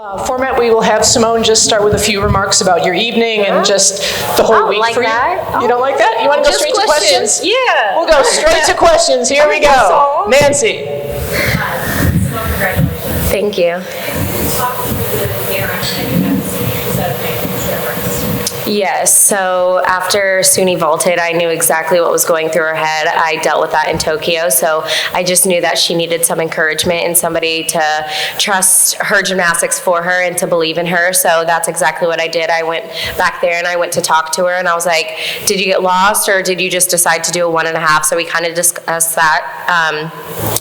Format, we will have Simone just start with a few remarks about your evening and just the whole week like for you. that. You don't like that? You want to go straight to questions? Yeah. We'll go straight to questions. Here we go. Nancy. Thank you. Yes, so after Suni vaulted, I knew exactly what was going through her head. I dealt with that in Tokyo, so I just knew that she needed some encouragement and somebody to trust her gymnastics for her and to believe in her, so that's exactly what I did. I went back there and I went to talk to her and I was like, did you get lost or did you just decide to do a 1.5? So we kind of discussed that,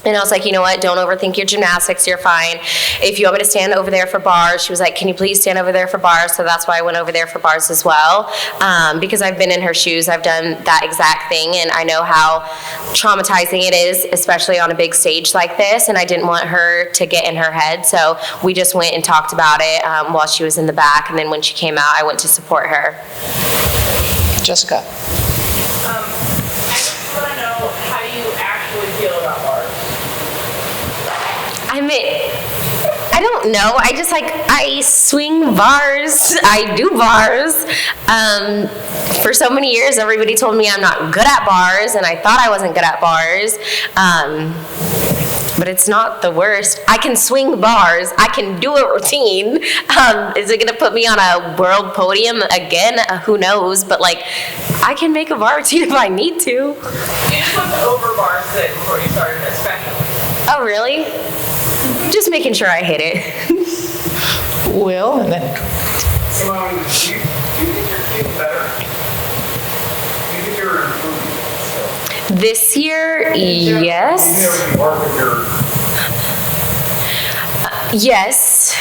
and I was like, you know what, don't overthink your gymnastics, you're fine. If you want me to stand over there for bars, she was like, can you please stand over there for bars? So that's why I went over there for bars as well. Because I've been in her shoes, I've done that exact thing, and I know how traumatizing it is, especially on a big stage like this, and I didn't want her to get in her head, so we just went and talked about it while she was in the back, and then when she came out, I went to support her. Jessica. I just want to know how you actually feel about bars. I don't know. I swing bars. I do bars. For so many years, everybody told me I'm not good at bars, and I thought I wasn't good at bars. But it's not the worst. I can swing bars. I can do a routine. Is it going to put me on a world podium again? Who knows? But I can make a bar routine if I need to. You just went over bars today before you started this special. Oh, really? Just making sure I hit it. Will, and then Simone, do you think you're getting better? Do you think you're improving still? This year, yes. You know, you work with your... Yes.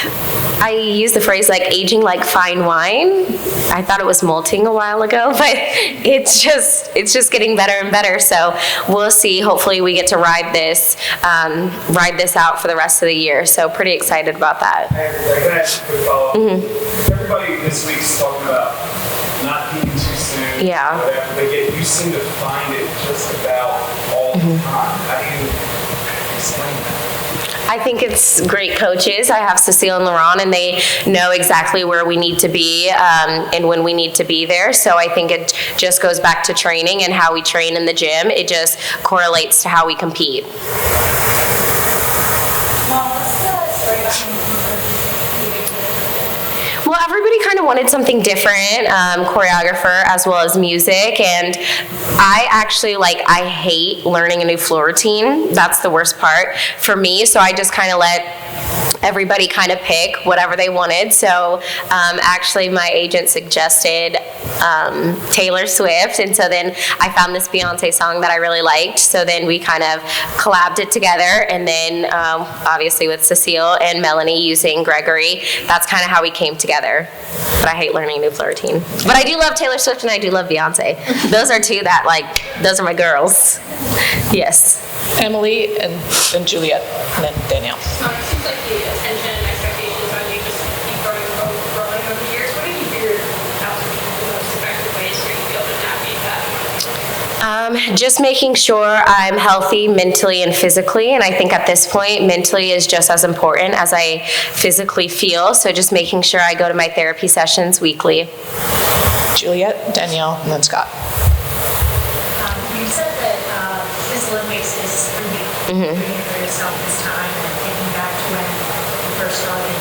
I use the phrase aging like fine wine. I thought it was molting a while ago, but it's just getting better and better. So we'll see. Hopefully we get to ride this out for the rest of the year. So pretty excited about that. I can ask a quick follow-up. Everybody this week's talking about not peaking too soon. Yeah. After they get, you seem to find it just about all the time. How do you explain that? I think it's great coaches. I have Cecile and Laurent, and they know exactly where we need to be and when we need to be there. So I think it just goes back to training and how we train in the gym. It just correlates to how we compete. Well, everybody kind of wanted something different, choreographer as well as music, and I actually I hate learning a new floor routine. That's the worst part for me, so I just kind of let everybody kind of pick whatever they wanted. So actually my agent suggested Taylor Swift, and so then I found this Beyonce song that I really liked, so then we kind of collabed it together, and then obviously with Cecile and Melanie using Gregory, that's kind of how we came together. But I hate learning a new floor routine. But I do love Taylor Swift and I do love Beyonce. Those are two that those are my girls. Yes. Emily, and then Juliet, and then Danielle. It seems like the attention and expectations on you just keep growing over the years. What have you figured out to be the most effective ways for you to be able to navigate that? Just making sure I'm healthy mentally and physically, and I think at this point, mentally is just as important as I physically feel, so just making sure I go to my therapy sessions weekly. Juliet, Danielle, and then Scott. You said that this Olympics is really for yourself this time, and thinking back to when you first started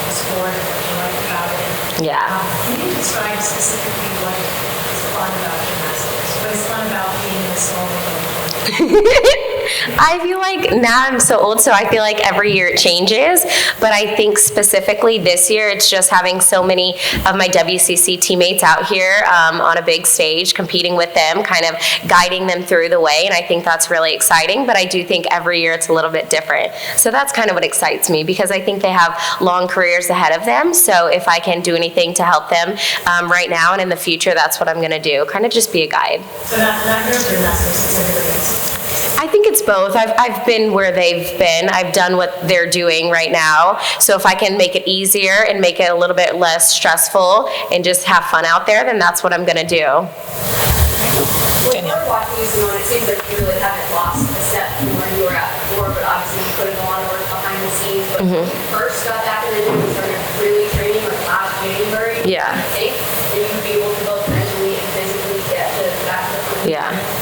the sport and what you liked about it. Yeah. Can you describe specifically what is fun about gymnastics? What is fun about being in this moment? I feel like now I'm so old, so I feel like every year it changes, but I think specifically this year it's just having so many of my WCC teammates out here on a big stage, competing with them, kind of guiding them through the way, and I think that's really exciting, but I do think every year it's a little bit different. So that's kind of what excites me, because I think they have long careers ahead of them, so if I can do anything to help them right now and in the future, that's what I'm going to do, kind of just be a guide. So not girls gymnastics specifically. I think it's both. I've been where they've been. I've done what they're doing right now. So if I can make it easier and make it a little bit less stressful and just have fun out there, then that's what I'm going to do. Well, we're watching you, Simone, it seems like you really haven't lost a step from where you were at before, but obviously you put in a lot of work behind the scenes. But when you first got back in the gym and started Yeah. think that you'd be able to both mentally and physically get to that level? Yeah.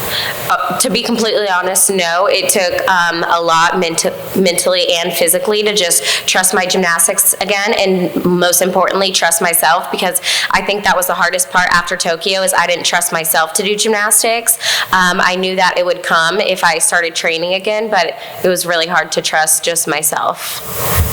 To be completely honest, no. It took a lot mentally and physically to just trust my gymnastics again, and most importantly, trust myself, because I think that was the hardest part after Tokyo is I didn't trust myself to do gymnastics. I knew that it would come if I started training again, but it was really hard to trust just myself.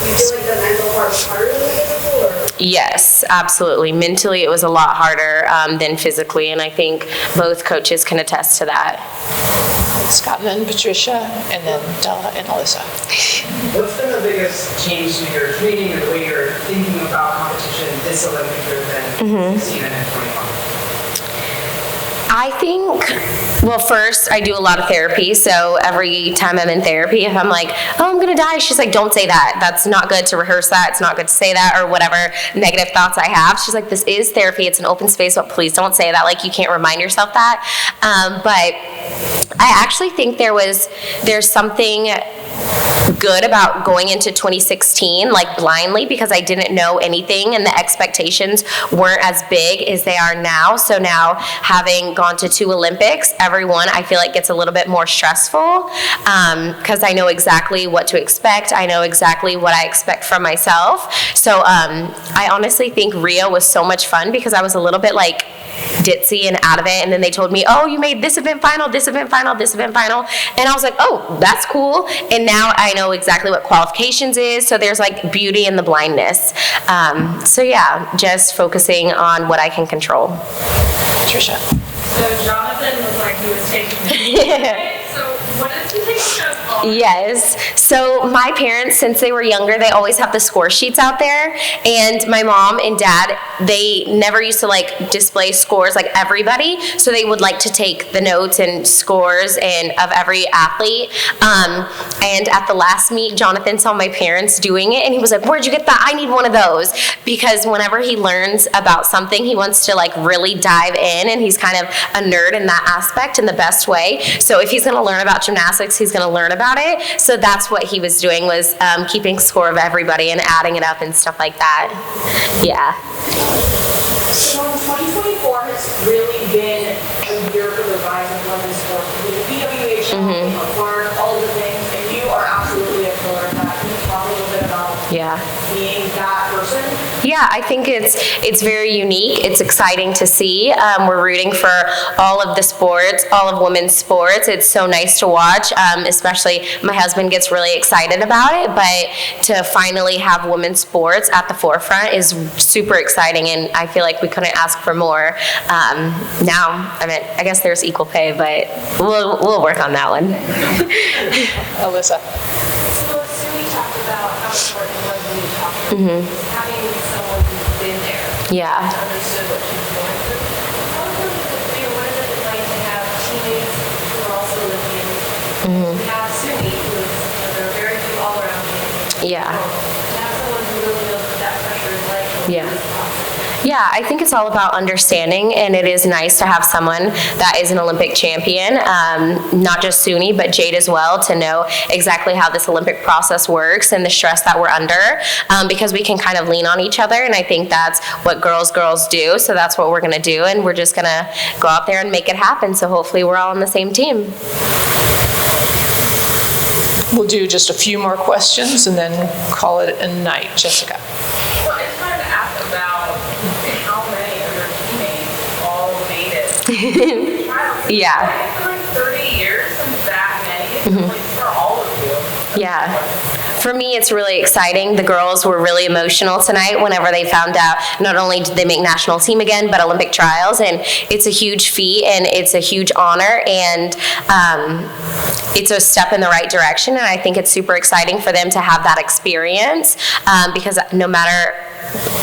Do you feel like the mental part was harder than the physical, or? Yes, absolutely. Mentally, it was a lot harder than physically, and I think both coaches can attest to that. Scott, and then Patricia, and then Della and Alyssa. What's been the biggest change to your training and the way you're thinking about competition this Olympic year than you've seen in 21? I think, well, first, I do a lot of therapy, so every time I'm in therapy, if I'm like, oh, I'm gonna die, she's like, don't say that. That's not good to rehearse that. It's not good to say that, or whatever negative thoughts I have. She's like, this is therapy. It's an open space, but please don't say that. Like, you can't remind yourself that. But I actually think there's something good about going into 2016 like blindly, because I didn't know anything and the expectations weren't as big as they are now. So now, having gone to 2 Olympics, everyone I feel like gets a little bit more stressful because I know exactly what to expect. I know exactly what I expect from myself. So I honestly think Rio was so much fun because I was a little bit like ditzy and out of it, and then they told me, oh, you made this event final, this event final, this event final, and I was like, oh, that's cool. And now I know exactly what qualifications is, so there's like beauty in the blindness. So yeah, just focusing on what I can control. Patricia. So Jonathan looked like he was taking it. So what is he taking notes on? Yes. So my parents, since they were younger, they always have the score sheets out there. And my mom and dad, they never used to like display scores like everybody. So they would like to take the notes and scores and of every athlete. And at the last meet, Jonathan saw my parents doing it and he was like, where'd you get that? I need one of those. Because whenever he learns about something, he wants to like really dive in, and he's kind of a nerd in that aspect in the best way. So if he's going to learn about gymnastics, he's going to learn about it. So that's what he was doing, was keeping score of everybody and adding it up and stuff like that. Yeah. So 2024 has really been a year for the rise of women's sport. With the PWH, Mark, all of the things, and you are absolutely a pillar of that. Can you talk a little bit about being that person? Yeah, I think it's very unique. It's exciting to see. We're rooting for all of the sports, all of women's sports. It's so nice to watch, especially my husband gets really excited about it, but to finally have women's sports at the forefront is super exciting, and I feel like we couldn't ask for more. Now, I mean, I guess there's equal pay, but we'll work on that one. Alyssa. So Sue talked about how important it was when you talked about having someone who's been there. Yeah. Understood what she's going through. How important is it, what is it like to have teammates who are also Olympians? We have Sue, who is, there are very few all-around teammates. Yeah. To have someone who really knows what that pressure is like. Yeah, I think it's all about understanding, and it is nice to have someone that is an Olympic champion, not just Suni, but Jade as well, to know exactly how this Olympic process works and the stress that we're under, because we can kind of lean on each other, and I think that's what girls do, so that's what we're going to do, and we're just going to go out there and make it happen, so hopefully we're all on the same team. We'll do just a few more questions and then call it a night. Jessica. Well, I just wanted to ask about how many of your teammates all made it. Yeah. It's been like 30 years since that many, like for all of you. Yeah. For me, it's really exciting. The girls were really emotional tonight whenever they found out not only did they make national team again, but Olympic trials, and it's a huge feat and it's a huge honor, and it's a step in the right direction, and I think it's super exciting for them to have that experience, because no matter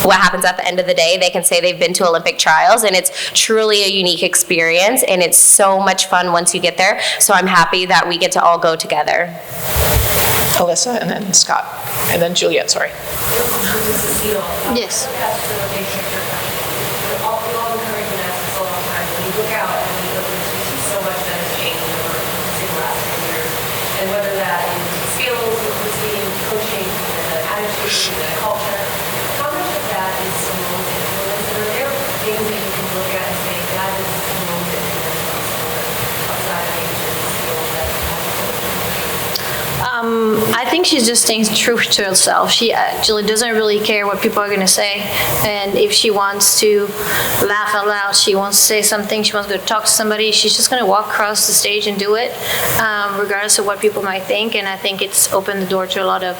what happens at the end of the day, they can say they've been to Olympic trials, and it's truly a unique experience, and it's so much fun once you get there. So I'm happy that we get to all go together. Alyssa, and then Scott, and then Juliet, sorry. Yes. All the current gymnastics a long time. When you look out and you look into, you see so much that has changed over the last 10 years. And whether that is skills, routine, coaching, the attitude, the culture, how much of that is Simone's influence? And think she's just staying true to herself. She actually doesn't really care what people are going to say. And if she wants to laugh out loud, she wants to say something, she wants to go talk to somebody, she's just going to walk across the stage and do it, regardless of what people might think. And I think it's opened the door to a lot of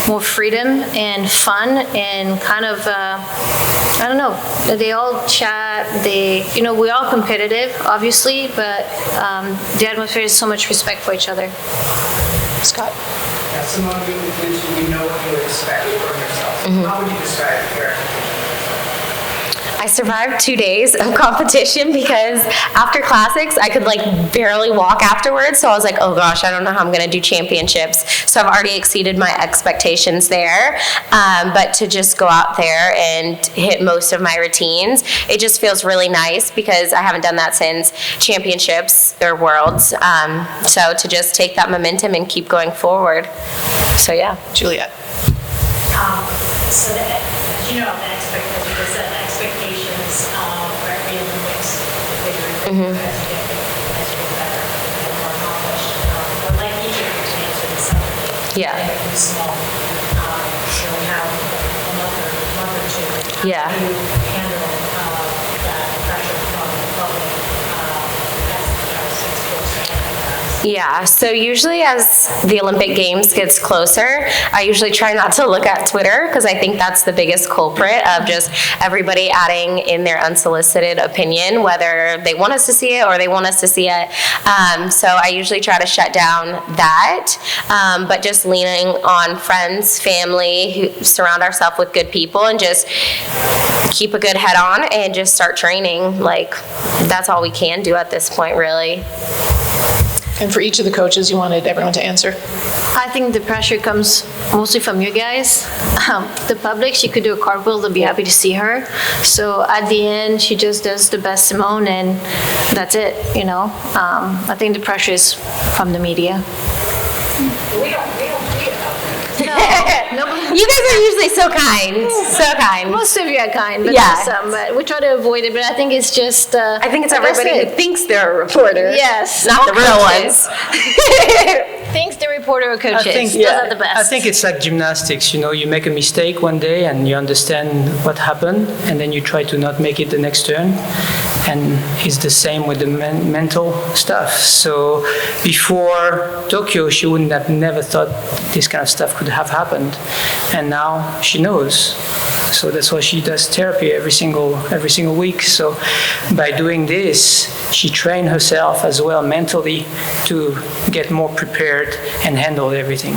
more freedom and fun and kind of, I don't know, they all chat, we're all competitive, obviously, but the atmosphere is so much respect for each other. Scott? Yeah, Simone, you mentioned you know what you expect from yourself. How would you describe your expectations? I survived 2 days of competition because after classics, I could like barely walk afterwards. So I was like, oh gosh, I don't know how I'm going to do championships. So I've already exceeded my expectations there. But to just go out there and hit most of my routines, it just feels really nice because I haven't done that since championships or worlds. So to just take that momentum and keep going forward. So yeah. Juliet? So that, as you know, the expectations for every Olympics, bigger and bigger as you get better and more accomplished. But like each of you to answer the summary, Yeah. they become small. So we have a month or two. Yeah. How do you handle that pressure from the public as sports fans? Yeah, so usually as the Olympic Games gets closer, I usually try not to look at Twitter because I think that's the biggest culprit of just everybody adding in their unsolicited opinion, whether they want us to see it or they want us to see it. So I usually try to shut down that, but just leaning on friends, family, who surround ourselves with good people and just keep a good head on and just start training. Like, that's all we can do at this point, really. And for each of the coaches, you wanted everyone to answer? I think the pressure comes mostly from you guys. The public, she could do a cartwheel, they'll be happy to see her. So at the end, she just does the best Simone, and that's it, I think the pressure is from the media. We don't read about that. No, You guys are usually so kind, so kind. most of you are kind, but Yeah. there's some, but we try to avoid it, but I think it's just, I think it's I guess everybody who it. thinks they're a reporter. Yes. Not the real coaches. ones. Thinks the reporter or coaches, I think, those are the best. I think it's like gymnastics, you make a mistake one day and you understand what happened and then you try to not make it the next turn. And it's the same with the mental stuff. So before Tokyo, she wouldn't have never thought this kind of stuff could have happened. And now she knows. So that's why she does therapy every single week. So by doing this, she trained herself as well mentally to get more prepared and handle everything.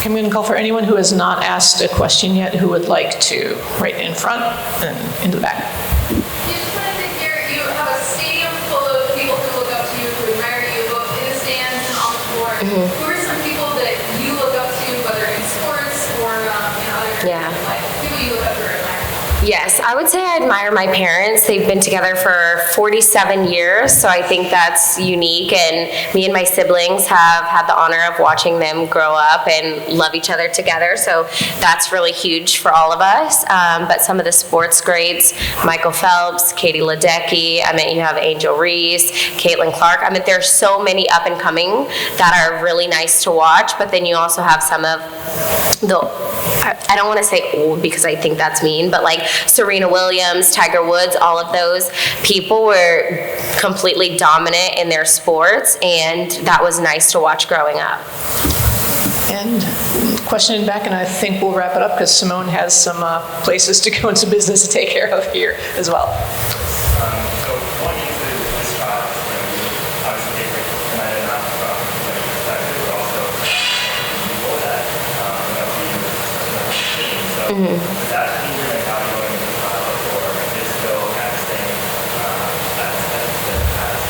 I'm going to call for anyone who has not asked a question yet who would like to, right in front and into the back. You just wanted to hear, you have a stadium full of people who look up to you, who admire you, both in the stands and on the floor. Who are some people that you look up to, whether in sports or in other areas of life? People you look up to or admire? Yes, I would say I admire my parents. They've been together for 47 years, so I think that's unique. And me and my siblings have had the honor of watching them grow up and love each other together. So that's really huge for all of us. But some of the sports greats, Michael Phelps, Katie Ledecky, you have Angel Reese, Caitlin Clark. There's so many up and coming that are really nice to watch. But then you also have some of the, I don't want to say old because I think that's mean, but like Serena Williams, Tiger Woods, all of those people were completely dominant in their sports, and that was nice to watch growing up. And question in back, and I think we'll wrap it up because Simone has some places to go and some business to take care of here as well. So what you do this trial is obviously different tonight and not from the perspective, but also before that, so does that mean you're evaluating the trial or is it still kind of staying as the past?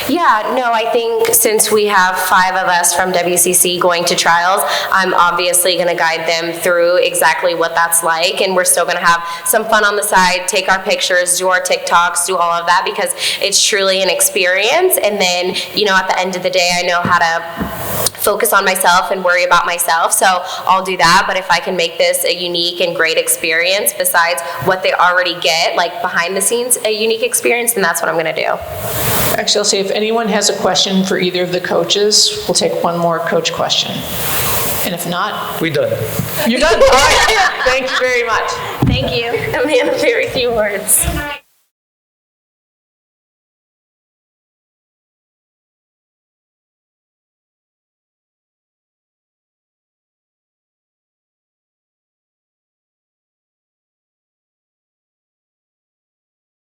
Yeah, no, I think since we have 5 of us from WCC going to trials, I'm obviously going to guide them through exactly what that's like, and we're still going to have some fun on the side, take our pictures, do our TikToks, do all of that, because it's truly an experience. And then, at the end of the day, I know how to focus on myself and worry about myself, so I'll do that. But if I can make this a unique and great experience besides what they already get, like behind the scenes, a unique experience, then that's what I'm going to do. Actually, I'll say if anyone has a question for either of the coaches, we'll take one more coach question. And if not, We're done. you're done. All right. Thank you very much. Thank you. Amanda, very few words. Good night.